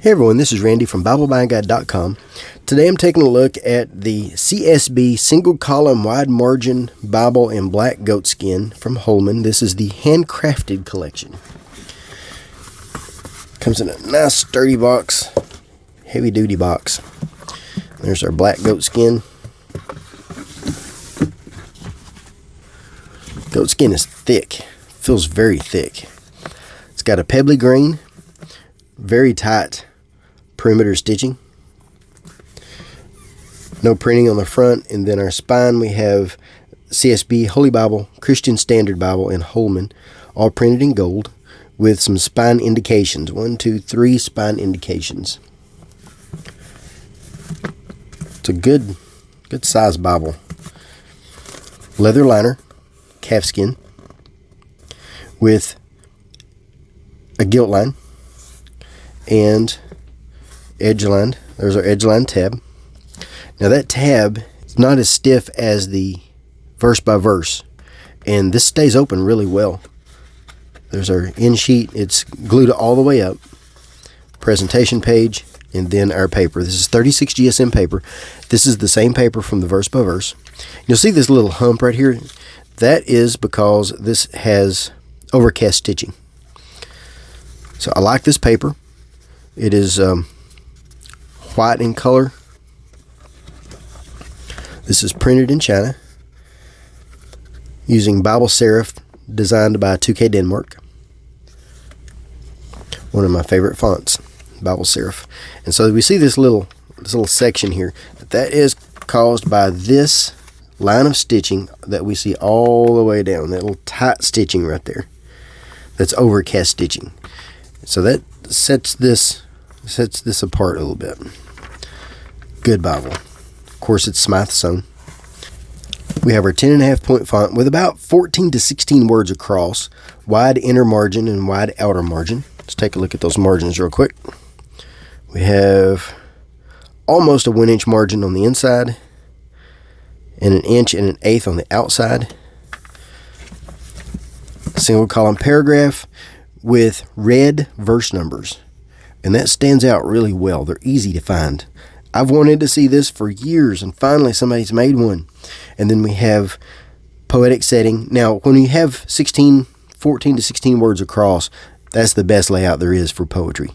Hey everyone, this is Randy from BibleBuyingGuide.com. Today I'm taking a look at the CSB single column wide margin Bible in black goatskin from Holman. This is the Handcrafted collection. Comes in a nice sturdy box, heavy duty box. There's our black goatskin. Goatskin is thick, feels very thick. It's got a pebbly grain, very tight perimeter stitching, no printing on the front, and then our spine we have CSB Holy Bible, Christian Standard Bible, and Holman, all printed in gold with some spine indications. 1, 2, 3 spine indications. It's a good size Bible. Leather liner, calfskin, with a gilt line and edge lined. There's our edge line tab. Now that tab is not as stiff as the verse by verse, and this stays open really well. There's our end sheet. It's glued all the way up. Presentation page, and then our paper. This is 36 GSM paper. This is the same paper from the verse by verse. You'll see this little hump right here. That is because this has overcast stitching. So I like this paper. It is white in color. This is printed in China using Bible serif designed by 2K Denmark. One of my favorite fonts, Bible serif. And so we see this little section here. That is caused by this line of stitching that we see all the way down. That little tight stitching right there. That's overcast stitching. So that sets this apart a little bit. Good Bible. Of course, it's Smythe sewn. We have our 10.5 point font with about 14 to 16 words across, wide inner margin and wide outer margin. Let's take a look at those margins real quick. We have almost a 1 inch margin on the inside and 1 inch and 1/8 on the outside. Single column paragraph with red verse numbers, and that stands out really well. They're easy to find. I've wanted to see this for years, and finally somebody's made one. And then we have poetic setting. Now, when you have 14 to 16 words across, that's the best layout there is for poetry.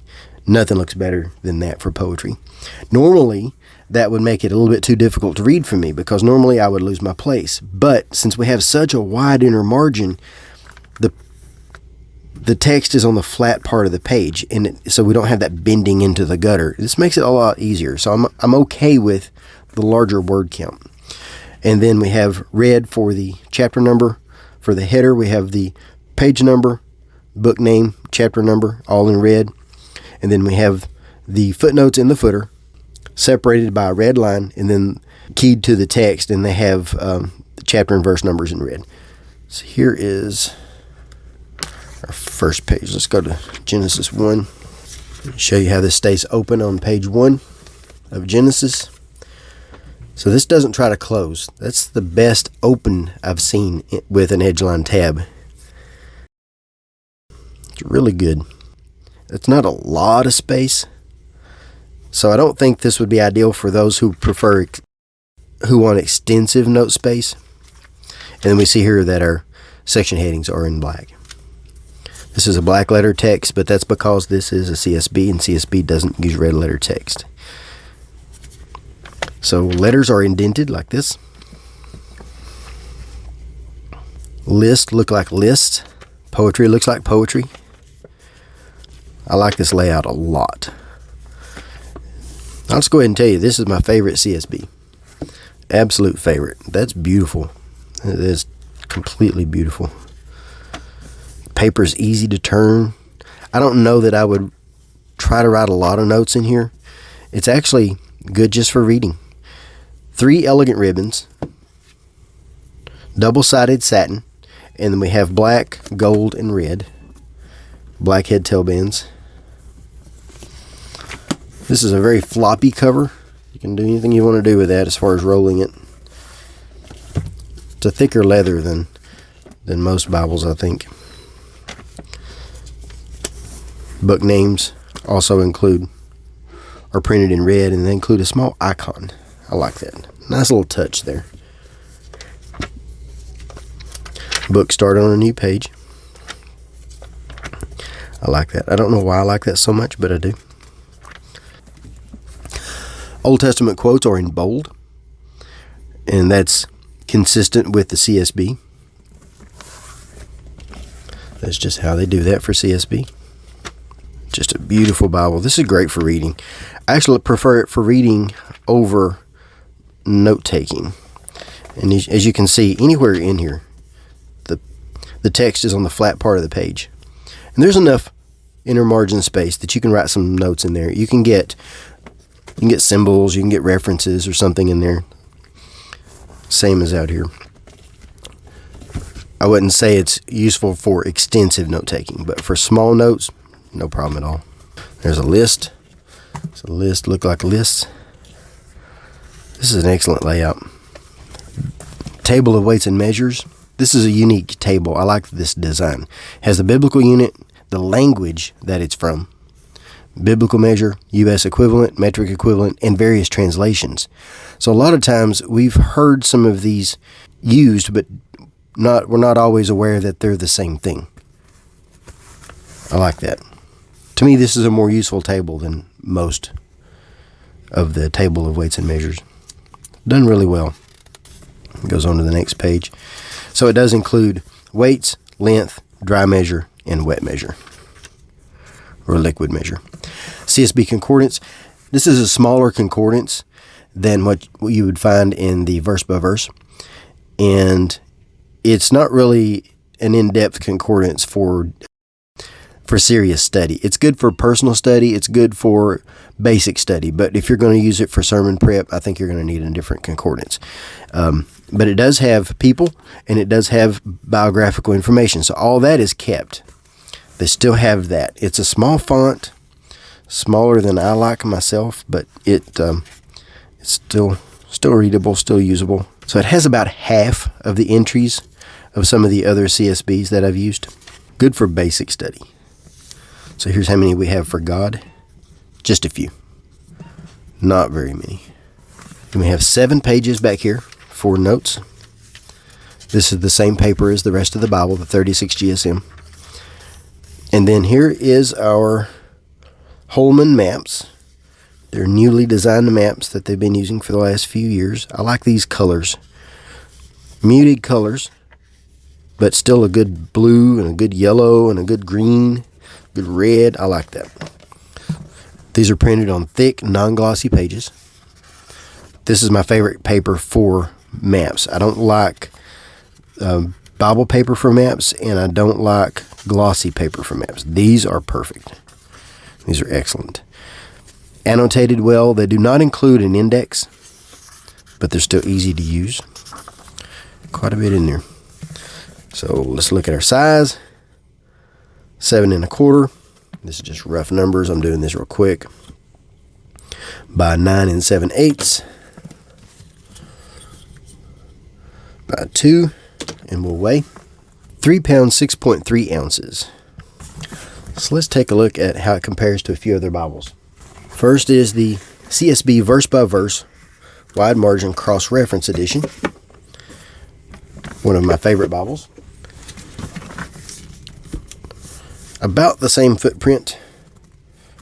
Nothing looks better than that for poetry. Normally, that would make it a little bit too difficult to read for me, because normally I would lose my place. But since we have such a wide inner margin, the text is on the flat part of the page, and so we don't have that bending into the gutter. This makes it a lot easier. So I'm okay with the larger word count. And then we have red for the chapter number. For the header, we have the page number, book name, chapter number, all in red. And then we have the footnotes in the footer, separated by a red line, and then keyed to the text, and they have the chapter and verse numbers in red. So here is our first page. Let's go to Genesis 1. Show you how this stays open on page 1 of Genesis. So this doesn't try to close. That's the best open I've seen with an edgeline tab. It's really good. It's not a lot of space, so I don't think this would be ideal for those who want extensive note space. And then we see here that our section headings are in black. This is a black letter text, but that's because this is a CSB, and CSB doesn't use red letter text. So letters are indented like this. List look like lists. Poetry looks like poetry. I like this layout a lot. I'll just go ahead and tell you, this is my favorite CSB. Absolute favorite. That's beautiful. It is completely beautiful. Paper's easy to turn. I don't know that I would try to write a lot of notes in here. It's actually good just for reading. 3 elegant ribbons, double-sided satin, and then we have black, gold, and red. Black head tailbands. This is a very floppy cover. You can do anything you want to do with that as far as rolling it. It's a thicker leather than most Bibles, I think. Book names also include are printed in red, and they include a small icon. I like that. Nice little touch there. Book started on a new page. I like that. I don't know why I like that so much, but I do. Old Testament quotes are in bold, and that's consistent with the CSB. That's just how they do that for CSB. Just a beautiful Bible. This is great for reading. I actually prefer it for reading over note-taking. And as you can see, anywhere in here, the text is on the flat part of the page. And there's enough inner margin space that you can write some notes in there. You can get symbols, you can get references or something in there. Same as out here. I wouldn't say it's useful for extensive note-taking, but for small notes, no problem at all. There's a list. So the list look like lists. This is an excellent layout. Table of weights and measures. This is a unique table. I like this design. It has the biblical unit, the language that it's from, biblical measure, U.S. equivalent, metric equivalent, and various translations. So a lot of times we've heard some of these used, but we're not always aware that they're the same thing. I like that. To me, this is a more useful table than most of the table of weights and measures. Done really well. It goes on to the next page. So it does include weights, length, dry measure, and wet measure, or liquid measure. CSB concordance. This is a smaller concordance than what you would find in the verse by verse. And it's not really an in-depth concordance for serious study. It's good for personal study. It's good for basic study. But if you're going to use it for sermon prep, I think you're going to need a different concordance. But it does have people, and it does have biographical information. So all that is kept. They still have that. It's a small font, smaller than I like myself, but it's still readable, still usable. So it has about half of the entries of some of the other CSBs that I've used. Good for basic study. So here's how many we have for God. Just a few. Not very many. And we have 7 pages back here for notes. This is the same paper as the rest of the Bible, the 36 GSM. And then here is our Holman maps. They're newly designed maps that they've been using for the last few years. I like these colors. Muted colors, but still a good blue and a good yellow and a good green, good red. I like that. These are printed on thick, non-glossy pages. This is my favorite paper for maps. I don't like Bible paper for maps, and I don't like glossy paper for maps. These are perfect. These are excellent. Annotated well. They do not include an index, but they're still easy to use. Quite a bit in there. So let's look at our size. 7 1/4. This is just rough numbers. I'm doing this real quick. By 9 7/8. By 2, and we'll weigh 3 pounds 6.3 ounces. So let's take a look at how it compares to a few other Bibles. First is the CSB verse by verse wide margin cross reference edition. One of my favorite Bibles. About the same footprint,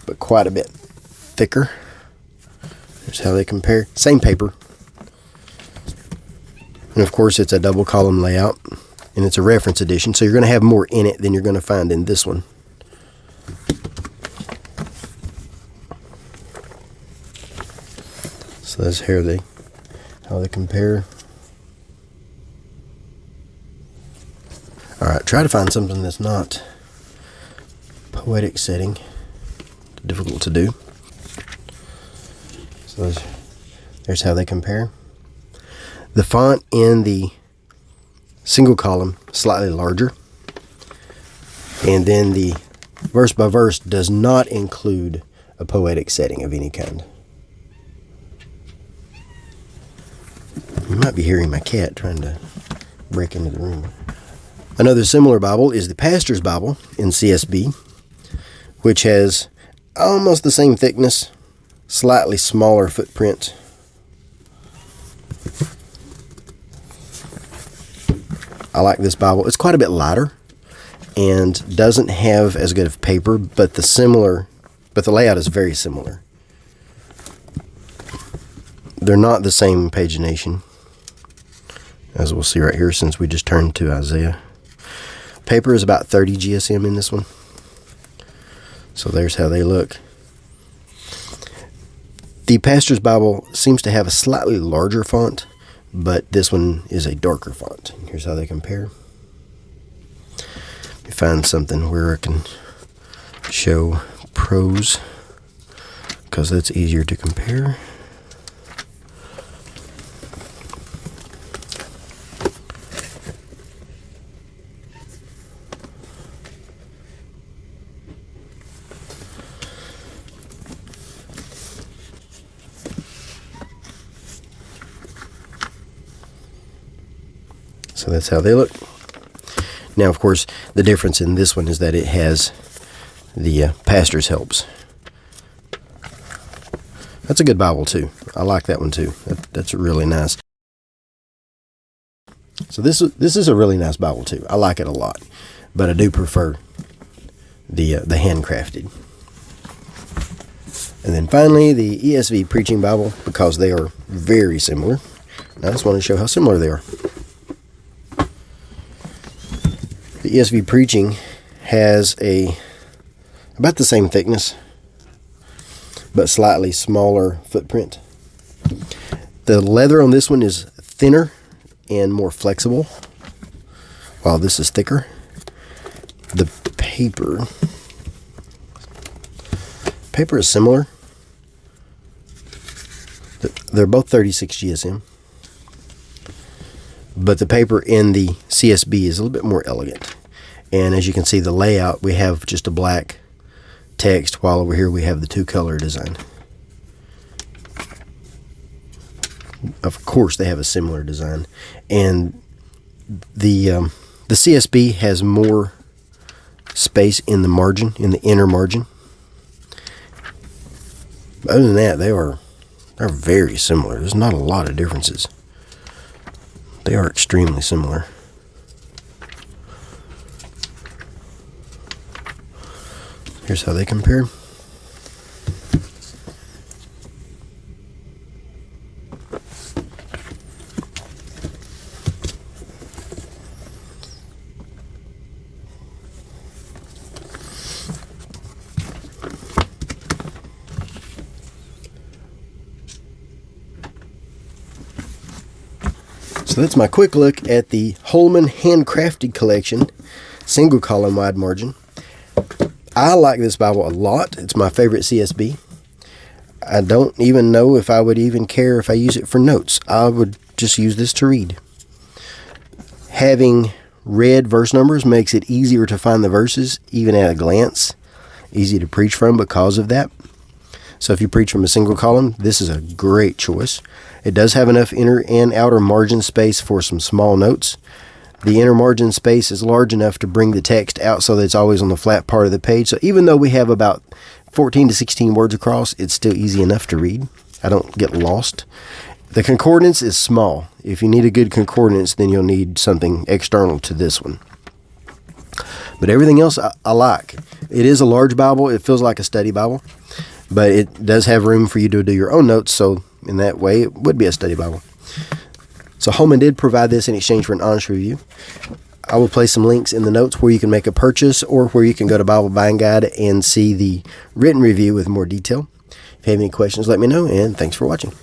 but quite a bit thicker. Here's how they compare. Same paper. And of course it's a double column layout, and it's a reference edition, so you're going to have more in it than you're going to find in this one. So that's how they compare. Alright, try to find something that's not poetic setting. Difficult to do. So there's how they compare. The font in the single column slightly larger, and then the verse by verse does not include a poetic setting of any kind. You might be hearing my cat trying to break into the room. Another similar Bible is the Pastor's Bible in CSB, which has almost the same thickness slightly smaller footprint. I like this Bible. It's quite a bit lighter and doesn't have as good of paper, but the layout is very similar. They're not the same pagination, as we'll see right here, since we just turned to Isaiah. Paper is about 30 GSM in this one. So there's how they look. The Pastor's Bible seems to have a slightly larger font, but this one is a darker font. Here's how they compare. Let me find something where I can show pros, because that's easier to compare. So that's how they look. Now, of course, the difference in this one is that it has the pastor's helps. That's a good Bible too. I like that one too. That's really nice. So this is a really nice Bible too. I like it a lot, but I do prefer the Handcrafted. And then finally, the ESV Preaching Bible, because they are very similar. And I just want to show how similar they are. The ESV Preaching has about the same thickness, but slightly smaller footprint. The leather on this one is thinner and more flexible, while this is thicker. The paper is similar. They're both 36 GSM. But the paper in the CSB is a little bit more elegant. And as you can see, the layout, we have just a black text, while over here we have the two-color design. Of course, they have a similar design. And the CSB has more space in the margin, in the inner margin. But other than that, they're very similar. There's not a lot of differences. They are extremely similar. Here's how they compare. So that's my quick look at the Holman Handcrafted collection, single column wide margin. I like this Bible a lot. It's my favorite CSB. I don't even know if I would even care if I use it for notes. I would just use this to read. Having red verse numbers makes it easier to find the verses, even at a glance. Easy to preach from because of that. So if you preach from a single column, this is a great choice. It does have enough inner and outer margin space for some small notes. The inner margin space is large enough to bring the text out so that it's always on the flat part of the page. So even though we have about 14 to 16 words across, it's still easy enough to read. I don't get lost. The concordance is small. If you need a good concordance, then you'll need something external to this one. But everything else I like. It is a large Bible. It feels like a study Bible. But it does have room for you to do your own notes, so in that way, it would be a study Bible. So Holman did provide this in exchange for an honest review. I will place some links in the notes where you can make a purchase or where you can go to Bible Buying Guide and see the written review with more detail. If you have any questions, let me know, and thanks for watching.